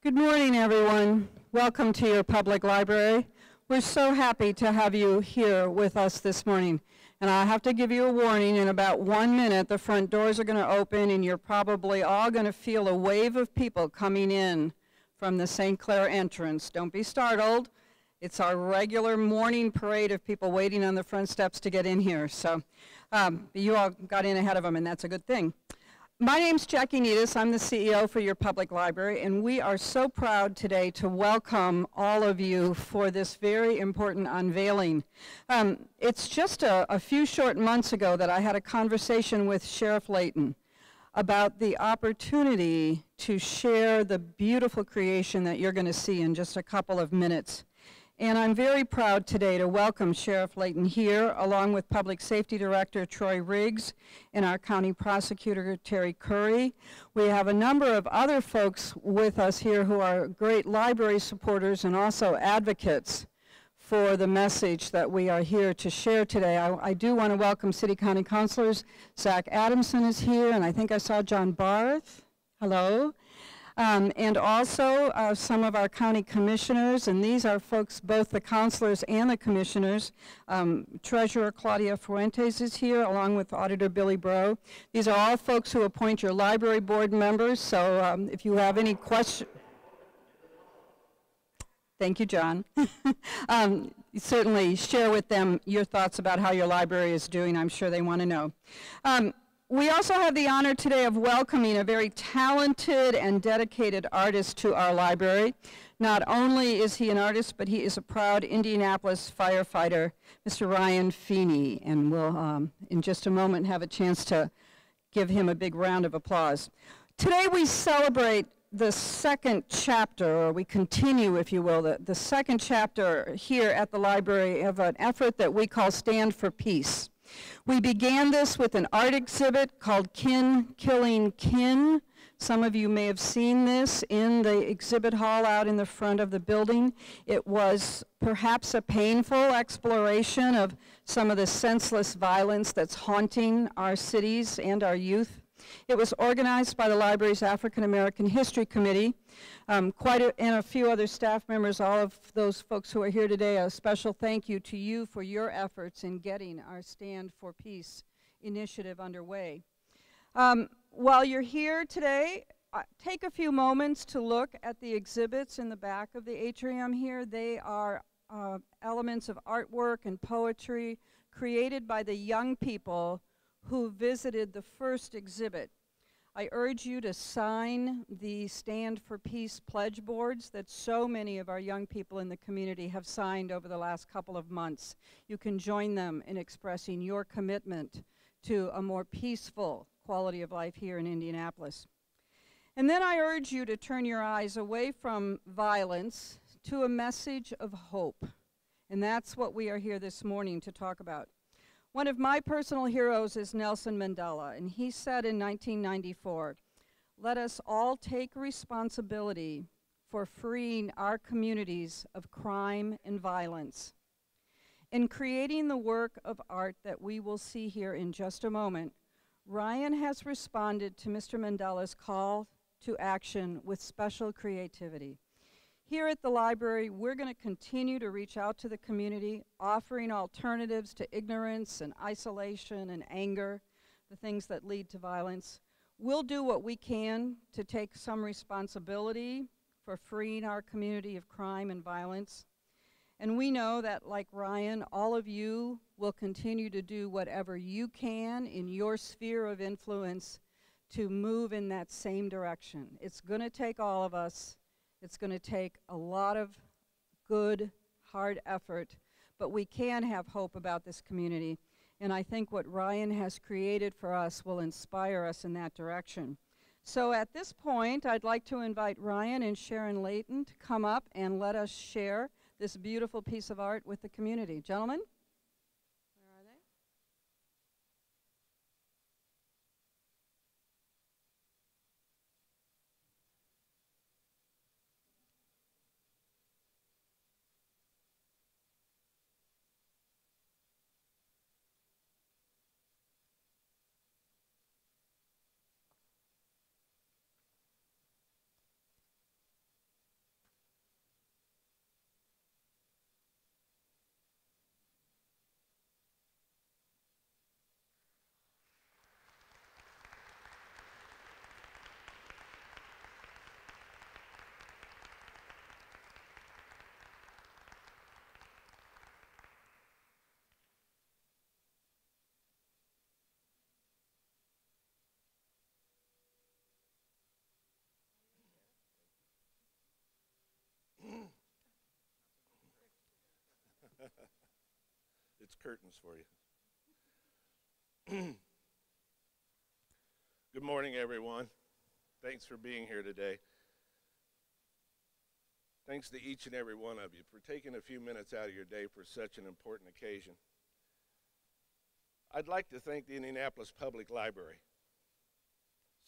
Good morning, everyone. Welcome to your public library. We're so happy to have you here with us this morning. And I have to give you a warning, in about 1 minute, the front doors are going to open and you're probably all going to feel a wave of people coming in from the St. Clair entrance. Don't be startled. It's our regular morning parade of people waiting on the front steps to get in here. So you all got in ahead of them, and that's a good thing. My name's Jackie Nytes. I'm the CEO for your public library, and we are so proud today to welcome all of you for this very important unveiling. It's just a few short months ago that I had a conversation with Sheriff Layton about the opportunity to share the beautiful creation that you're going to see in just a couple of minutes. And I'm very proud today to welcome Sheriff Layton here, along with Public Safety Director Troy Riggs and our County Prosecutor Terry Curry. We have a number of other folks with us here who are great library supporters and also advocates for the message that we are here to share today. I do want to welcome City County Councilors. Zach Adamson is here, and I think I saw John Barth. Hello. And also some of our county commissioners, and these are folks, both the councilors and the commissioners. Treasurer Claudia Fuentes is here, along with Auditor Billy Bro. These are all folks who appoint your library board members, so if you have any questions. Thank you, John. Certainly share with them your thoughts about how your library is doing. I'm sure they want to know. We also have the honor today of welcoming a very talented and dedicated artist to our library. Not only is he an artist, but he is a proud Indianapolis firefighter, Mr. Ryan Feeney, and we'll, in just a moment, have a chance to give him a big round of applause. Today we celebrate the second chapter, or we continue, if you will, the second chapter here at the library of an effort that we call Stand for Peace. We began this with an art exhibit called Kin Killing Kin. Some of you may have seen this in the exhibit hall out in the front of the building. It was perhaps a painful exploration of some of the senseless violence that's haunting our cities and our youth. It was organized by the library's African American History Committee. And a few other staff members, all of those folks who are here today, a special thank you to you for your efforts in getting our Stand for Peace initiative underway. While you're here today, take a few moments to look at the exhibits in the back of the atrium here. They are elements of artwork and poetry created by the young people who visited the first exhibit. I urge you to sign the Stand for Peace pledge boards that so many of our young people in the community have signed over the last couple of months. You can join them in expressing your commitment to a more peaceful quality of life here in Indianapolis. And then I urge you to turn your eyes away from violence to a message of hope. And that's what we are here this morning to talk about. One of my personal heroes is Nelson Mandela, and he said in 1994, "Let us all take responsibility for freeing our communities of crime and violence." In creating the work of art that we will see here in just a moment, Ryan has responded to Mr. Mandela's call to action with special creativity. Here at the library, we're going to continue to reach out to the community, offering alternatives to ignorance and isolation and anger, the things that lead to violence. We'll do what we can to take some responsibility for freeing our community of crime and violence. And we know that, like Ryan, all of you will continue to do whatever you can in your sphere of influence to move in that same direction. It's going to take all of us. It's going to take a lot of good, hard effort, but we can have hope about this community. And I think what Ryan has created for us will inspire us in that direction. So at this point, I'd like to invite Ryan and Sharon Layton to come up and let us share this beautiful piece of art with the community. Gentlemen? Where are they? It's curtains for you. Good morning, everyone. Thanks for being here today. Thanks to each and every one of you for taking a few minutes out of your day for such an important occasion. I'd like to thank the Indianapolis Public Library,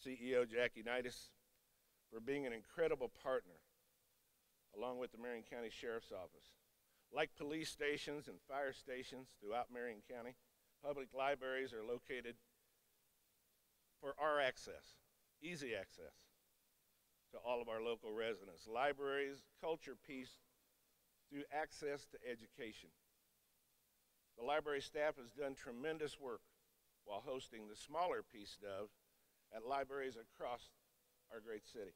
CEO Jackie Nytes, for being an incredible partner, along with the Marion County Sheriff's Office. Like police stations and fire stations throughout Marion County, public libraries are located for our access, easy access to all of our local residents. Libraries, culture piece through access to education. The library staff has done tremendous work while hosting the smaller piece of at libraries across our great city.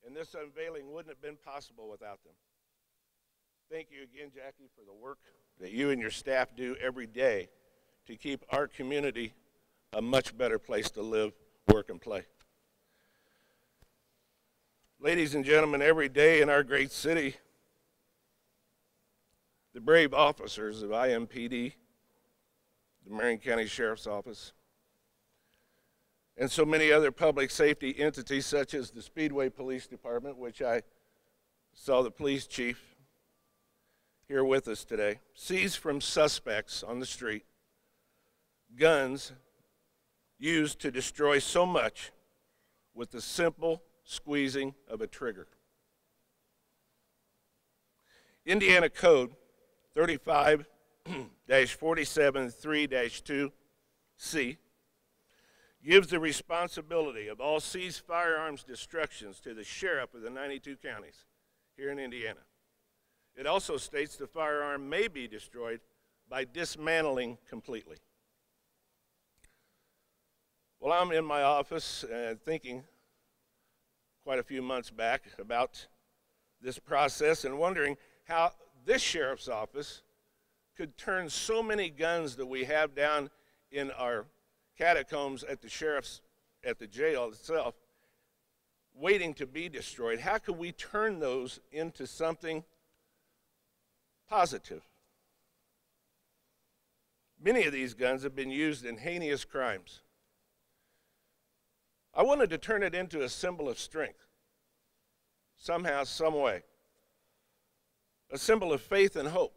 And this unveiling wouldn't have been possible without them. Thank you again, Jackie, for the work that you and your staff do every day to keep our community a much better place to live, work, and play. Ladies and gentlemen, every day in our great city, the brave officers of IMPD, the Marion County Sheriff's Office, and so many other public safety entities such as the Speedway Police Department, which I saw the police chief here with us today, seize from suspects on the street guns used to destroy so much with the simple squeezing of a trigger. Indiana Code 35-473-2C gives the responsibility of all seized firearms destructions to the sheriff of the 92 counties here in Indiana. It also states the firearm may be destroyed by dismantling completely. Well, I'm in my office thinking quite a few months back about this process and wondering how this sheriff's office could turn so many guns that we have down in our catacombs at the jail itself, waiting to be destroyed. How could we turn those into something positive? Many of these guns have been used in heinous crimes. I wanted to turn it into a symbol of strength, somehow, some way. A symbol of faith and hope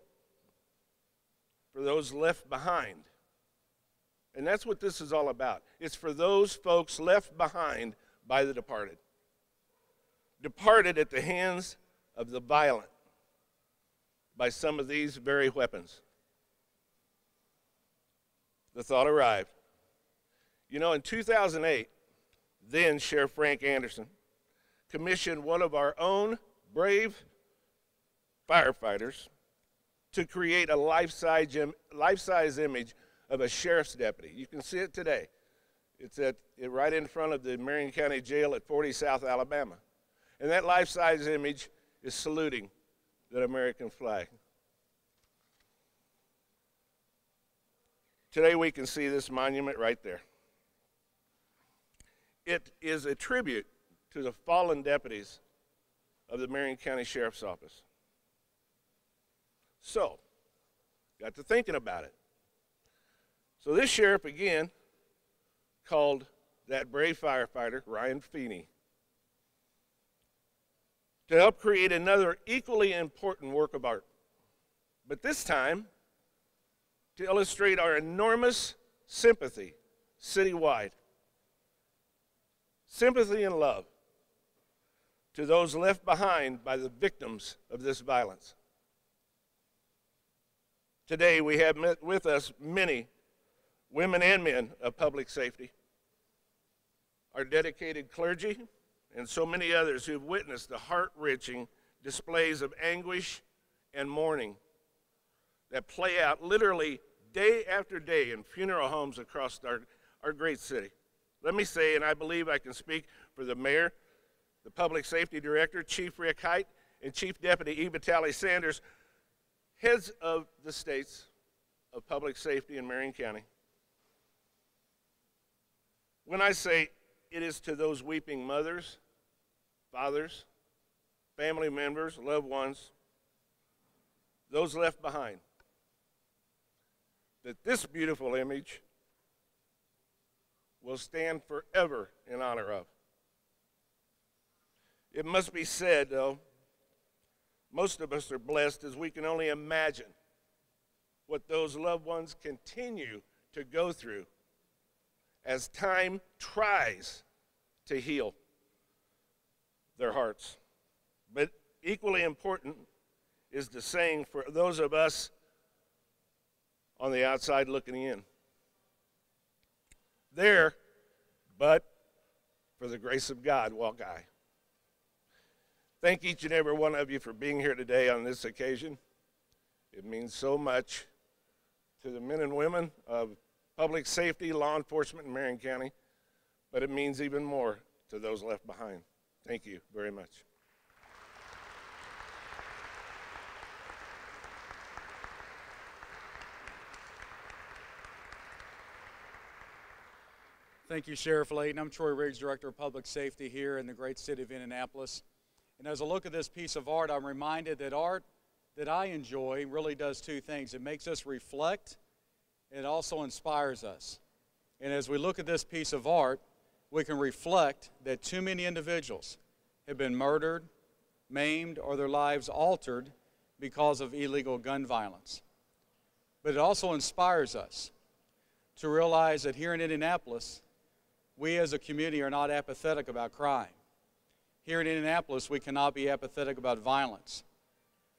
for those left behind. And that's what this is all about. It's for those folks left behind by the departed. Departed at the hands of the violent by some of these very weapons. The thought arrived. You know, in 2008, then Sheriff Frank Anderson commissioned one of our own brave firefighters to create a life-size image of a sheriff's deputy. You can see it today. It's right in front of the Marion County Jail at 40 South Alabama. And that life-size image is saluting the American flag. Today we can see this monument right there. It is a tribute to the fallen deputies of the Marion County Sheriff's Office. So, got to thinking about it. So this sheriff, again, called that brave firefighter, Ryan Feeney, to help create another equally important work of art. But this time, to illustrate our enormous sympathy citywide. Sympathy and love to those left behind by the victims of this violence. Today we have met with us many women and men of public safety, our dedicated clergy, and so many others who have witnessed the heart-wrenching displays of anguish and mourning that play out literally day after day in funeral homes across our great city. Let me say, and I believe I can speak for the mayor, the public safety director, Chief Rick Height, and Chief Deputy Eva Talley Sanders, heads of the states of public safety in Marion County. When I say it is to those weeping mothers, fathers, family members, loved ones, those left behind, that this beautiful image will stand forever in honor of. It must be said, though, most of us are blessed as we can only imagine what those loved ones continue to go through as time tries to heal their hearts. But equally important is the saying for those of us on the outside looking in. There, but for the grace of God walk I. Thank each and every one of you for being here today on this occasion. It means so much to the men and women of public safety, law enforcement in Marion County, but it means even more to those left behind. Thank you very much. Thank you, Sheriff Layton. I'm Troy Riggs, Director of Public Safety here in the great city of Indianapolis. And as I look at this piece of art, I'm reminded that art that I enjoy really does two things. It makes us reflect, and it also inspires us. And as we look at this piece of art, we can reflect that too many individuals have been murdered, maimed, or their lives altered because of illegal gun violence. But it also inspires us to realize that here in Indianapolis, we as a community are not apathetic about crime. Here in Indianapolis, we cannot be apathetic about violence.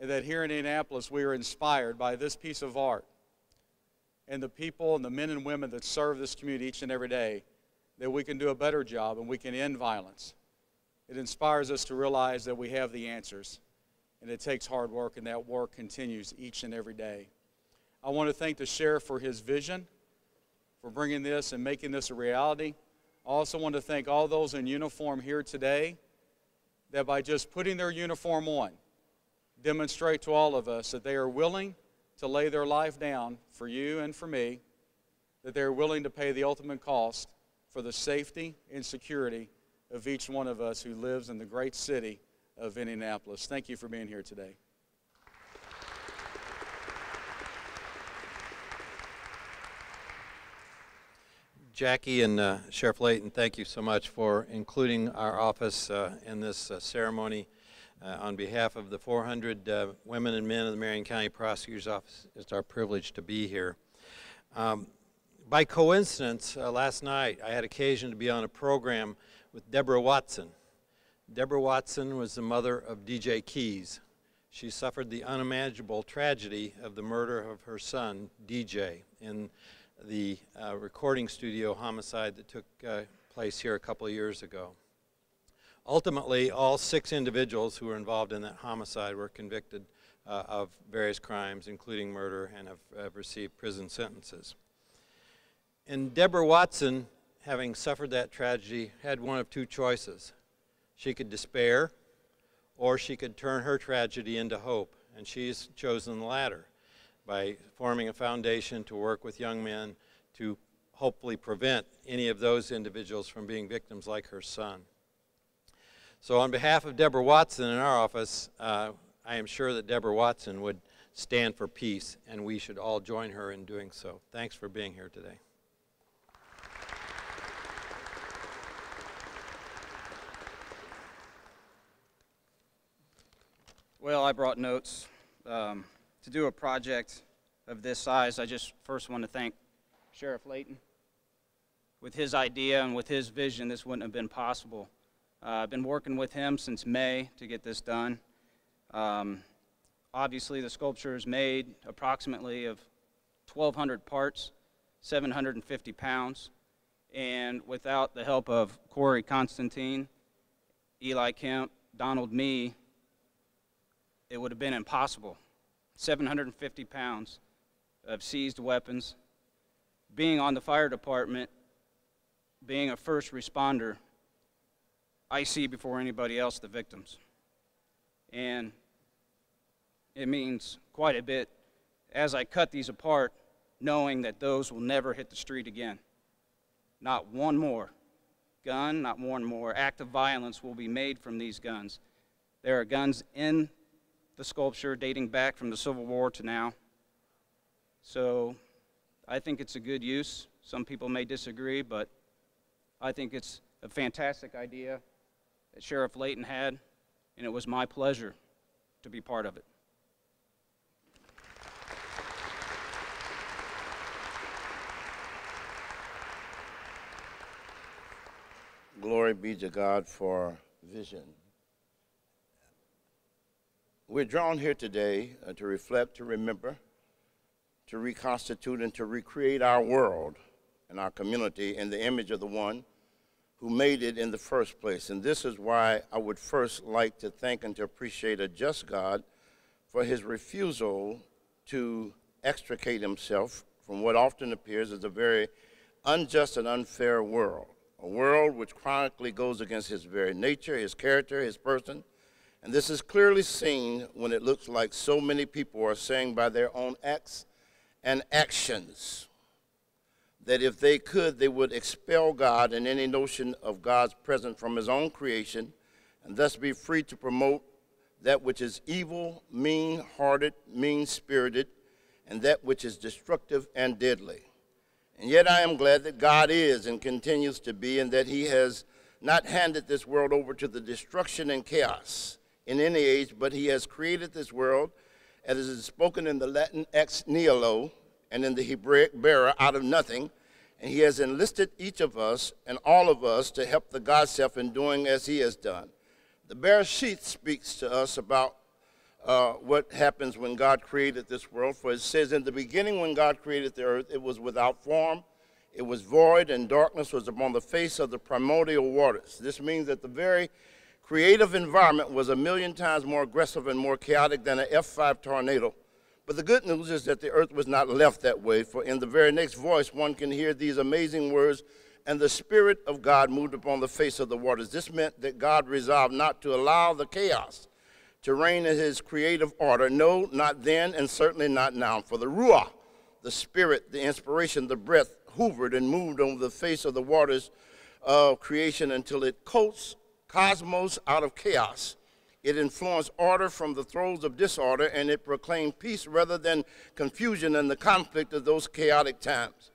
And that here in Indianapolis, we are inspired by this piece of art and the people and the men and women that serve this community each and every day, that we can do a better job and we can end violence. It inspires us to realize that we have the answers, and it takes hard work, and that work continues each and every day. I want to thank the sheriff for his vision, for bringing this and making this a reality. I also want to thank all those in uniform here today that by just putting their uniform on, demonstrate to all of us that they are willing to lay their life down for you and for me, that they are willing to pay the ultimate cost for the safety and security of each one of us who lives in the great city of Indianapolis. Thank you for being here today. Jackie and Sheriff Layton, thank you so much for including our office in this ceremony. On behalf of the 400 women and men of the Marion County Prosecutor's Office, it's our privilege to be here. By coincidence, last night I had occasion to be on a program with Deborah Watson. Deborah Watson was the mother of DJ Keys. She suffered the unimaginable tragedy of the murder of her son, DJ, in the recording studio homicide that took place here a couple of years ago. Ultimately, all 6 individuals who were involved in that homicide were convicted of various crimes, including murder, and have received prison sentences. And Deborah Watson, having suffered that tragedy, had one of 2 choices. She could despair, or she could turn her tragedy into hope, and she's chosen the latter, by forming a foundation to work with young men to hopefully prevent any of those individuals from being victims like her son. So on behalf of Deborah Watson in our office, I am sure that Deborah Watson would stand for peace, and we should all join her in doing so. Thanks for being here today. Well, I brought notes. To do a project of this size, I just first want to thank Sheriff Layton. With his idea and with his vision, this wouldn't have been possible. I've been working with him since May to get this done. Obviously, the sculpture is made approximately of 1,200 parts, 750 pounds, and without the help of Corey Constantine, Eli Kemp, Donald Mee, it would have been impossible. 750 pounds of seized weapons. Being on the fire department, being a first responder, I see before anybody else the victims. And it means quite a bit as I cut these apart, knowing that those will never hit the street again. Not one more gun, not one more act of violence will be made from these guns. There are guns in the sculpture dating back from the Civil War to now. So I think it's a good use. Some people may disagree, but I think it's a fantastic idea that Sheriff Layton had, and it was my pleasure to be part of it. Glory be to God for vision. We're drawn here today to reflect, to remember, to reconstitute, and to recreate our world and our community in the image of the one who made it in the first place. And this is why I would first like to thank and to appreciate a just God for his refusal to extricate himself from what often appears as a very unjust and unfair world, a world which chronically goes against his very nature, his character, his person. And this is clearly seen when it looks like so many people are saying by their own acts and actions that if they could, they would expel God and any notion of God's presence from his own creation, and thus be free to promote that which is evil, mean-hearted, mean-spirited, and that which is destructive and deadly. And yet I am glad that God is and continues to be, and that he has not handed this world over to the destruction and chaos in any age, but he has created this world, as is spoken in the Latin ex nihilo, and in the Hebraic bara, out of nothing, and he has enlisted each of us and all of us to help the God self in doing as he has done. The Bereshith speaks to us about what happens when God created this world, for it says, in the beginning when God created the earth, it was without form, it was void, and darkness was upon the face of the primordial waters. This means that the very creative environment was 1,000,000 times more aggressive and more chaotic than an F5 tornado. But the good news is that the earth was not left that way, for in the very next voice one can hear these amazing words, and the Spirit of God moved upon the face of the waters. This meant that God resolved not to allow the chaos to reign in his creative order. No, not then, and certainly not now. For the Ruach, the Spirit, the inspiration, the breath, hovered and moved over the face of the waters of creation until it coaxed cosmos out of chaos. It influenced order from the throes of disorder, and it proclaimed peace rather than confusion and the conflict of those chaotic times.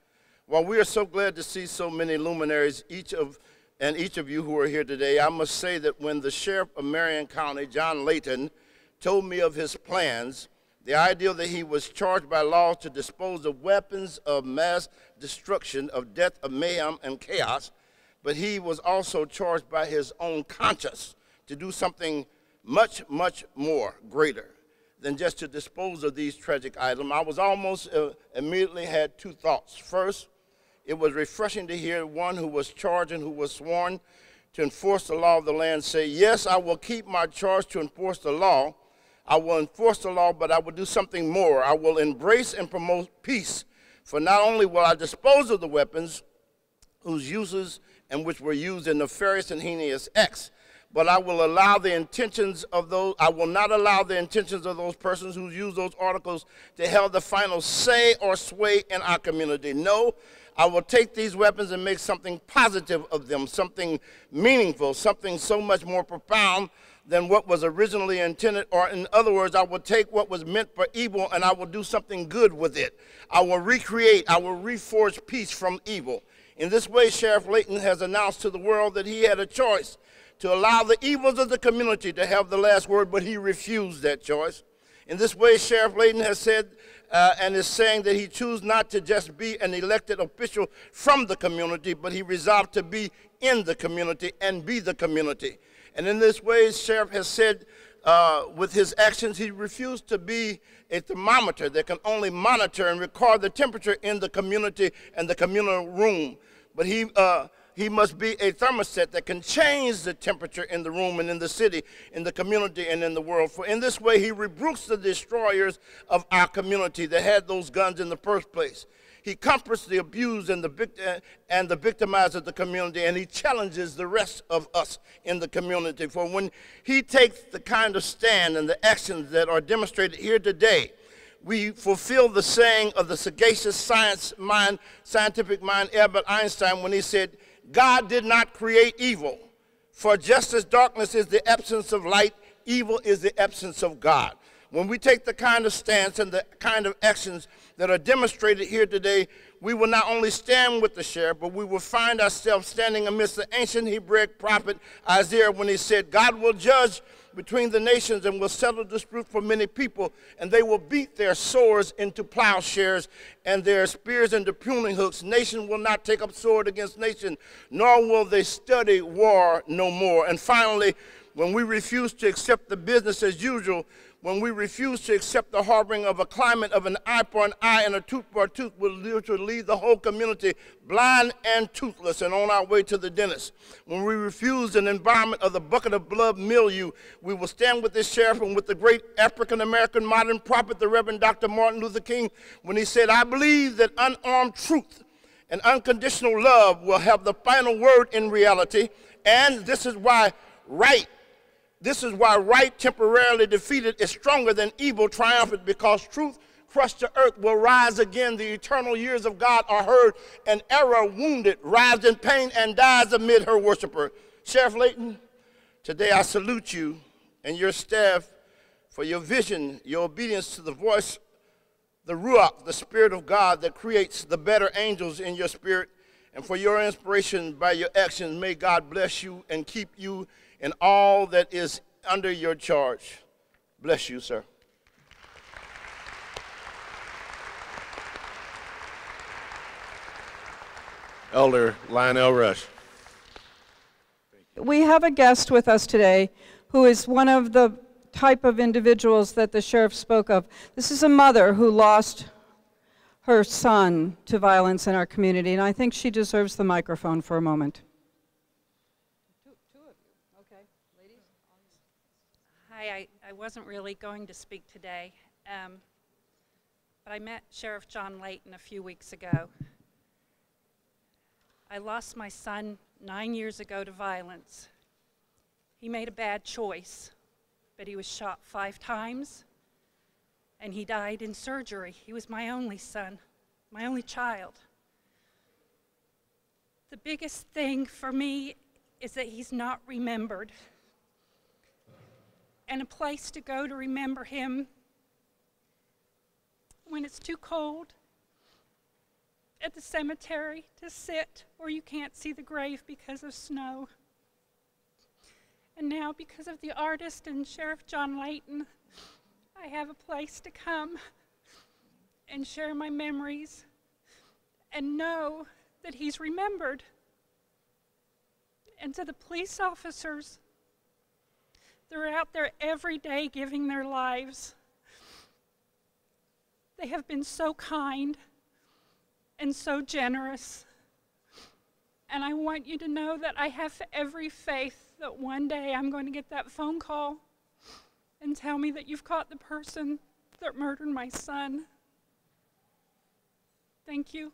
While we are so glad to see so many luminaries, each of you who are here today, I must say that when the sheriff of Marion County, John Layton, told me of his plans, the idea that he was charged by law to dispose of weapons of mass destruction, of death, of mayhem, and chaos, but he was also charged by his own conscience to do something much, much more greater than just to dispose of these tragic items. I was almost immediately had two thoughts. First, it was refreshing to hear one who was charged and who was sworn to enforce the law of the land say, yes, I will keep my charge to enforce the law. I will enforce the law, but I will do something more. I will embrace and promote peace. For not only will I dispose of the weapons whose uses and which were used in nefarious and heinous acts, but I will allow the intentions of those, I will not allow the intentions of those persons who use those articles to have the final say or sway in our community. No, I will take these weapons and make something positive of them, something meaningful, something so much more profound than what was originally intended, or in other words, I will take what was meant for evil and I will do something good with it. I will recreate, I will reforge peace from evil. In this way, Sheriff Layton has announced to the world that he had a choice to allow the evils of the community to have the last word, but he refused that choice. In this way, Sheriff Layton has said and is saying that he chose not to just be an elected official from the community, but he resolved to be in the community and be the community. And in this way, Sheriff has said with his actions, he refused to be a thermometer that can only monitor and record the temperature in the community and the communal room, but he must be a thermostat that can change the temperature in the room and in the city, in the community, and in the world. For in this way, he rebukes the destroyers of our community that had those guns in the first place. He comforts the abused and the victimized of the community, and he challenges the rest of us in the community. For when he takes the kind of stand and the actions that are demonstrated here today, we fulfill the saying of the sagacious scientific mind Albert Einstein when he said, God did not create evil, for just as darkness is the absence of light, evil is the absence of God. When we take the kind of stance and the kind of actions that are demonstrated here today, we will not only stand with the sheriff, but we will find ourselves standing amidst the ancient Hebraic prophet Isaiah when he said, God will judge between the nations and will settle dispute for many people, and they will beat their swords into plowshares and their spears into pruning hooks. Nation will not take up sword against nation, nor will they study war no more. And finally, when we refuse to accept the business as usual, when we refuse to accept the harboring of a climate of an eye for an eye and a tooth for a tooth, will literally leave the whole community blind and toothless and on our way to the dentist. When we refuse an environment of the bucket of blood milieu, we will stand with this sheriff and with the great African-American modern prophet, the Reverend Dr. Martin Luther King, when he said, I believe that unarmed truth and unconditional love will have the final word in reality, and this is why right temporarily defeated is stronger than evil triumphant, because truth crushed to earth will rise again. The eternal years of God are heard, and error wounded rise in pain and dies amid her worshiper. Sheriff Layton, today I salute you and your staff for your vision, your obedience to the voice, the Ruach, the Spirit of God that creates the better angels in your spirit, and for your inspiration by your actions. May God bless you and keep you in all that is under your charge. Bless you, sir. Elder Lionel Rush. We have a guest with us today who is one of the type of individuals that the sheriff spoke of. This is a mother who lost her son to violence in our community, and I think she deserves the microphone for a moment. Hi, I wasn't really going to speak today, but I met Sheriff John Layton a few weeks ago. I lost my son 9 years ago to violence. He made a bad choice, but he was shot 5 times, and he died in surgery. He was my only son, my only child. The biggest thing for me is that he's not remembered. And a place to go to remember him when it's too cold at the cemetery to sit where you can't see the grave because of snow. And now, because of the artist and Sheriff John Layton, I have a place to come and share my memories and know that he's remembered. And to the police officers, they're out there every day giving their lives. They have been so kind and so generous. And I want you to know that I have every faith that one day I'm going to get that phone call and tell me that you've caught the person that murdered my son. Thank you.